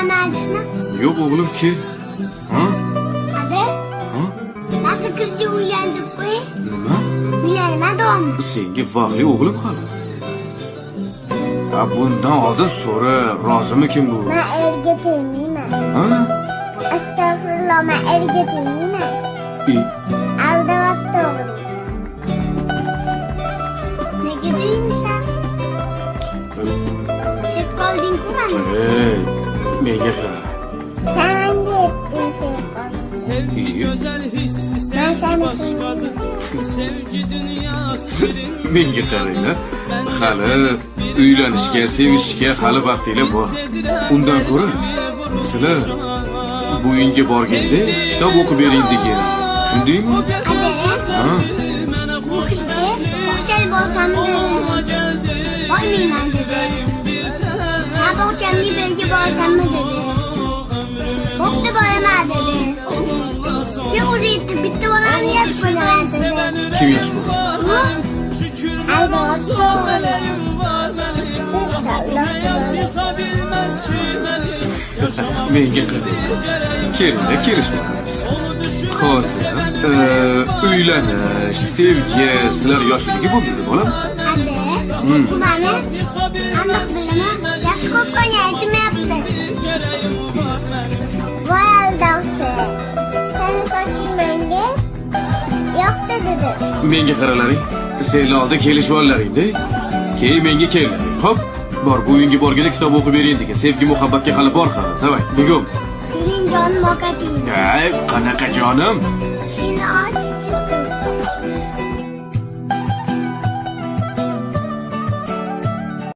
uyg'onamadingizmi? Yo'q o'g'lim kel. Ha? Ade, Ha? nasıl kızcı uyandı bu? Nima? Uyanmadimi? Senga vaqtli o'g'lim hali. Ha, bundan oldin so'ra, rozimikin bu? Ben erga tegmayman. Ana? Astagfirullah, ben erga tegmayman. Aldayapti o'g'lingiz. Nega deymisan? Sevib qolding-ku meni. Hey, menga qara. Sen de ettin sevib qolding. Sevgi güzel histi, Ben sevgi seni başkadır. Sevgi dünyası şirin. Menga qaranglar. Hali uylanishga, sevishga hali vaqtinglar bor. Undan ko'ra sizlar bu uyga borganda kitob o'qib bering degan. Tushundingmi? Ade, Ha? bu kishi bog'chali bo'lsammi dedi. Bormayman dedi. Ha, bog'chamni belga borsammi dedi. Bo'pti, boraman dedi. Kim o'zi yetti, bitta bolani yaxshi bo'laman dedi. Kim yosh bu? Aldayapti. Menga qarang. Kelinglar, kelishmaymiz. Hozir uylanish, sevgi, sizlar yoshligi bo'ldi, bolam. Ade, bu meni qandoq bilaman? Yaxshi ko'p ko'nya aytmayapti. Voy aldovchi, seni soching menga yoqdi dedi. Menga qaralaring. Senlar oldi kelishvollaringda. Keyin menga kelinglar. Xo'p, bor bu uyga borganda kitob o'qib bering degan. Sevgi, muhabbatga hali bor hali. Davay, bugun. Senin jonim okating. Ay, qanaqa jonim? Shuni och.